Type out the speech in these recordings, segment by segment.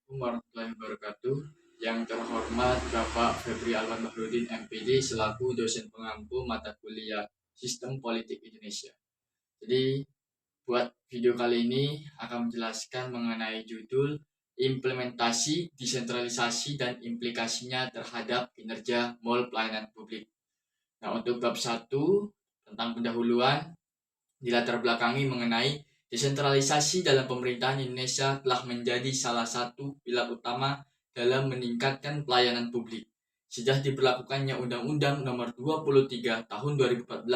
Assalamualaikum warahmatullahi wabarakatuh. Yang terhormat Bapak Febri Alwan Bahrudin MPD selaku dosen pengampu mata kuliah Sistem Politik Indonesia. Jadi buat video kali ini akan menjelaskan mengenai judul implementasi desentralisasi dan implikasinya terhadap kinerja mall pelayanan publik. Nah, untuk bab 1 tentang pendahuluan dilatar belakangi mengenai desentralisasi dalam pemerintahan Indonesia telah menjadi salah satu pilar utama dalam meningkatkan pelayanan publik. Sejak diberlakukannya Undang-Undang Nomor 23 Tahun 2014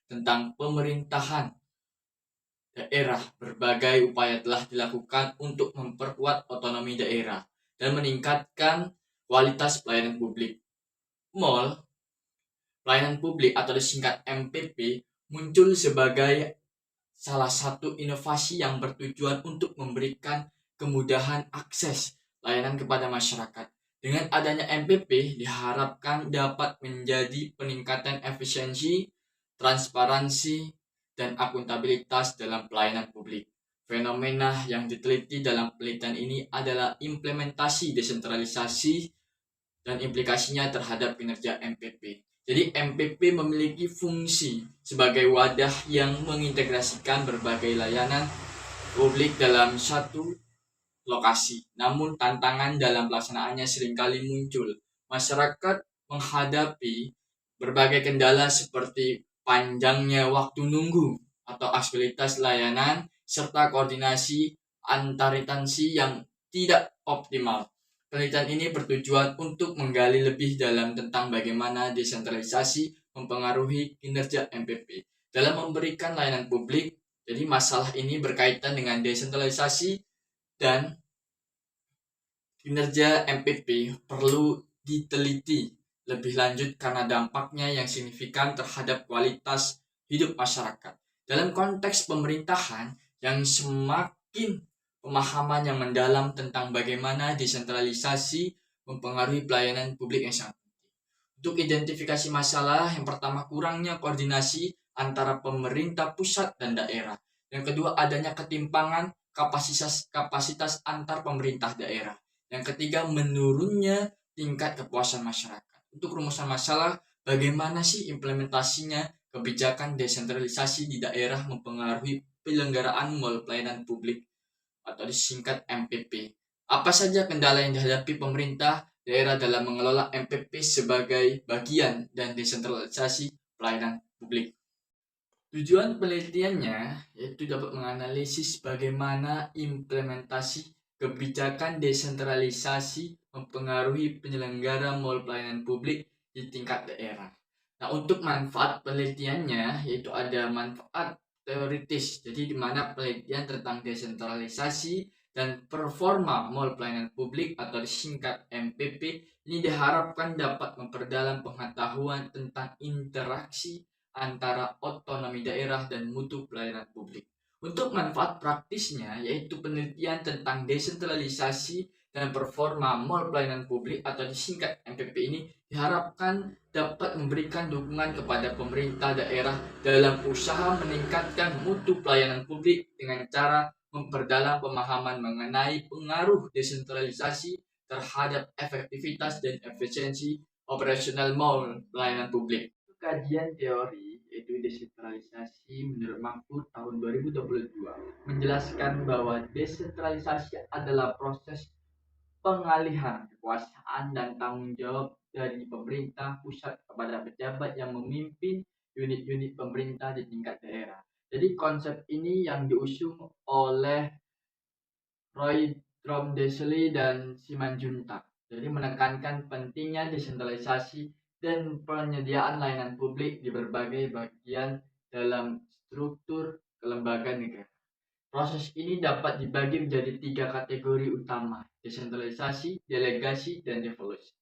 tentang pemerintahan daerah, berbagai upaya telah dilakukan untuk memperkuat otonomi daerah dan meningkatkan kualitas pelayanan publik. Mall, pelayanan publik atau disingkat MPP, muncul sebagai salah satu inovasi yang bertujuan untuk memberikan kemudahan akses layanan kepada masyarakat. Dengan adanya MPP diharapkan dapat menjadi peningkatan efisiensi, transparansi, dan akuntabilitas dalam pelayanan publik. Fenomena yang diteliti dalam penelitian ini adalah implementasi desentralisasi dan implikasinya terhadap kinerja MPP. Jadi MPP memiliki fungsi sebagai wadah yang mengintegrasikan berbagai layanan publik dalam satu lokasi. Namun tantangan dalam pelaksanaannya seringkali muncul. Masyarakat menghadapi berbagai kendala seperti panjangnya waktu nunggu atau aksesibilitas layanan serta koordinasi antar instansi yang tidak optimal. Penelitian ini bertujuan untuk menggali lebih dalam tentang bagaimana desentralisasi mempengaruhi kinerja MPP dalam memberikan layanan publik. Jadi masalah ini berkaitan dengan desentralisasi dan kinerja MPP perlu diteliti lebih lanjut karena dampaknya yang signifikan terhadap kualitas hidup masyarakat. Dalam konteks pemerintahan yang semakin pemahaman yang mendalam tentang bagaimana desentralisasi mempengaruhi pelayanan publik yang sangat penting. Untuk identifikasi masalah, yang pertama kurangnya koordinasi antara pemerintah pusat dan daerah. Yang kedua adanya ketimpangan kapasitas antar pemerintah daerah. Yang ketiga menurunnya tingkat kepuasan masyarakat. Untuk rumusan masalah, bagaimana sih implementasinya kebijakan desentralisasi di daerah mempengaruhi penyelenggaraan mall pelayanan publik atau disingkat MPP. Apa saja kendala yang dihadapi pemerintah daerah dalam mengelola MPP sebagai bagian dan desentralisasi pelayanan publik? Tujuan penelitiannya yaitu dapat menganalisis bagaimana implementasi kebijakan desentralisasi mempengaruhi penyelenggara mall pelayanan publik di tingkat daerah. Nah, untuk manfaat penelitiannya yaitu ada manfaat teoritis, jadi di mana penelitian tentang desentralisasi dan performa mall pelayanan publik atau disingkat MPP ini diharapkan dapat memperdalam pengetahuan tentang interaksi antara otonomi daerah dan mutu pelayanan publik. Untuk manfaat praktisnya, yaitu penelitian tentang desentralisasi dan performa mall pelayanan publik atau disingkat MPP ini diharapkan dapat memberikan dukungan kepada pemerintah daerah dalam usaha meningkatkan mutu pelayanan publik dengan cara memperdalam pemahaman mengenai pengaruh desentralisasi terhadap efektivitas dan efisiensi operasional mall pelayanan publik. Kajian teori yaitu desentralisasi menurut Mahfud tahun 2022 menjelaskan bahwa desentralisasi adalah proses pengalihan kekuasaan dan tanggung jawab dari pemerintah pusat kepada pejabat yang memimpin unit-unit pemerintah di tingkat daerah. Jadi konsep ini yang diusung oleh Roy Dromdesley dan Simanjuntak. Jadi menekankan pentingnya desentralisasi dan penyediaan layanan publik di berbagai bagian dalam struktur kelembagaan negara. Proses ini dapat dibagi menjadi 3 kategori utama: desentralisasi, delegasi, dan devolusi.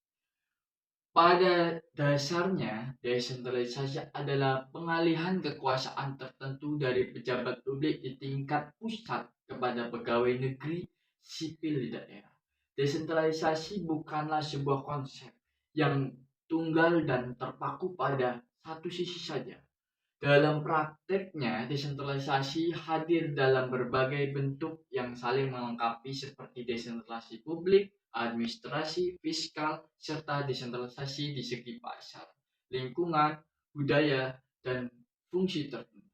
Pada dasarnya, desentralisasi adalah pengalihan kekuasaan tertentu dari pejabat publik di tingkat pusat kepada pegawai negeri sipil di daerah. Desentralisasi bukanlah sebuah konsep yang tunggal dan terpaku pada satu sisi saja. Dalam prakteknya, desentralisasi hadir dalam berbagai bentuk yang saling melengkapi seperti desentralisasi publik, administrasi, fiskal, serta desentralisasi di segi pasar, lingkungan, budaya, dan fungsi tertentu.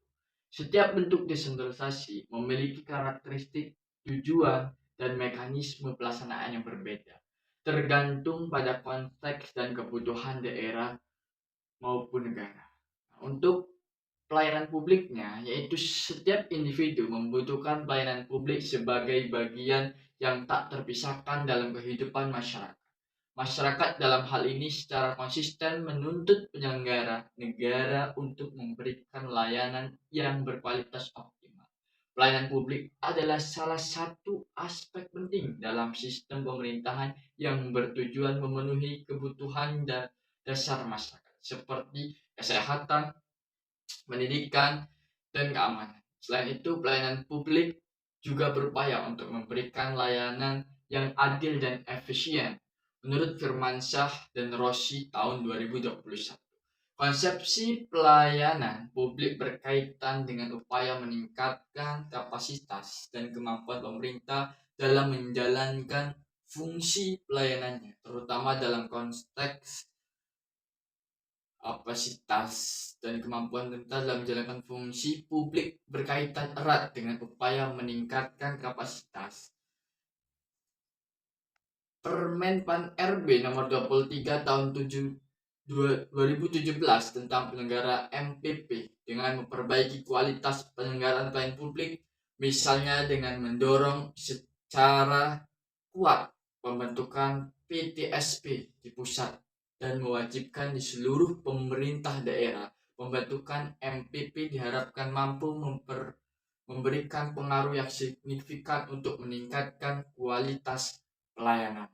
Setiap bentuk desentralisasi memiliki karakteristik, tujuan, dan mekanisme pelaksanaan yang berbeda, tergantung pada konteks dan kebutuhan daerah maupun negara. Untuk pelayanan publiknya, yaitu setiap individu membutuhkan pelayanan publik sebagai bagian yang tak terpisahkan dalam kehidupan masyarakat. Masyarakat dalam hal ini secara konsisten menuntut penyelenggara negara untuk memberikan layanan yang berkualitas optimal. Pelayanan publik adalah salah satu aspek penting dalam sistem pemerintahan yang bertujuan memenuhi kebutuhan dasar masyarakat, seperti kesehatan, pendidikan, dan keamanan. Selain itu, pelayanan publik juga berupaya untuk memberikan layanan yang adil dan efisien. Menurut Firmansyah dan Rossi tahun 2021, konsepsi pelayanan publik berkaitan dengan upaya meningkatkan kapasitas dan kemampuan pemerintah dalam menjalankan fungsi pelayanannya, terutama dalam konteks kapasitas dan kemampuan pemerintah dalam menjalankan fungsi publik berkaitan erat dengan upaya meningkatkan kapasitas. Permen Pan RB nomor 23 tahun 2017 tentang penyelenggara MPP dengan memperbaiki kualitas penyelenggaraan pelayanan publik, misalnya dengan mendorong secara kuat pembentukan PTSP di pusat dan mewajibkan di seluruh pemerintah daerah. Pembentukan MPP diharapkan mampu memberikan pengaruh yang signifikan untuk meningkatkan kualitas pelayanan.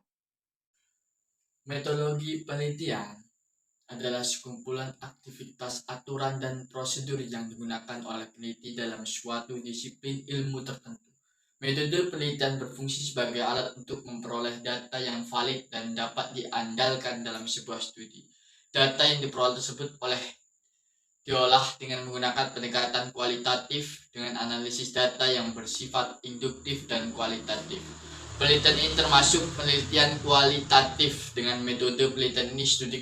Metodologi penelitian adalah sekumpulan aktivitas, aturan, dan prosedur yang digunakan oleh peneliti dalam suatu disiplin ilmu tertentu. Metode penelitian berfungsi sebagai alat untuk memperoleh data yang valid dan dapat diandalkan dalam sebuah studi. Data yang diperoleh tersebut diolah dengan menggunakan pendekatan kualitatif dengan analisis data yang bersifat induktif dan kualitatif. Penelitian ini termasuk penelitian kualitatif. Dengan metode penelitian ini studi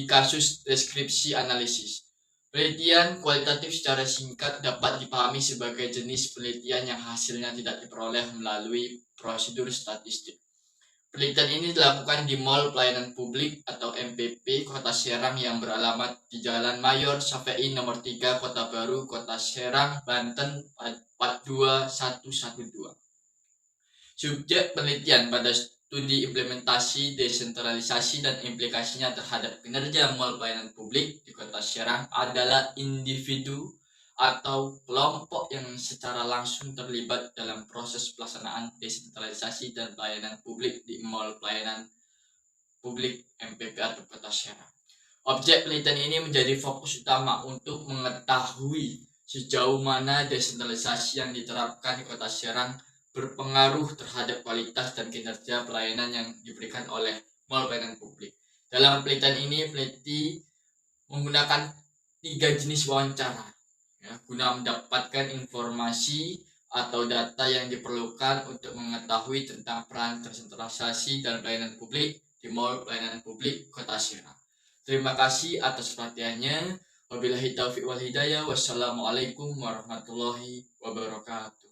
kasus, deskripsi, analisis. Penelitian kualitatif secara singkat dapat dipahami sebagai jenis penelitian yang hasilnya tidak diperoleh melalui prosedur statistik. Penelitian ini dilakukan di Mall Pelayanan Publik atau MPP Kota Serang yang beralamat di Jalan Mayor Syafei nomor 3 Kota Baru, Kota Serang, Banten 42112. Subjek penelitian pada studi implementasi, desentralisasi, dan implikasinya terhadap kinerja Mall Pelayanan Publik di Kota Serang adalah individu atau kelompok yang secara langsung terlibat dalam proses pelaksanaan desentralisasi dan pelayanan publik di Mall Pelayanan Publik MPP atau Kota Serang. Objek penelitian ini menjadi fokus utama untuk mengetahui sejauh mana desentralisasi yang diterapkan di Kota Serang berpengaruh terhadap kualitas dan kinerja pelayanan yang diberikan oleh Mall Pelayanan Publik. Dalam penelitian ini, peneliti menggunakan 3 jenis wawancara guna mendapatkan informasi atau data yang diperlukan untuk mengetahui tentang peran desentralisasi dan pelayanan publik di Mall Pelayanan Publik Kota Serang. Terima kasih atas perhatiannya. Wabillahi taufiq wal hidayah. Wassalamualaikum warahmatullahi wabarakatuh.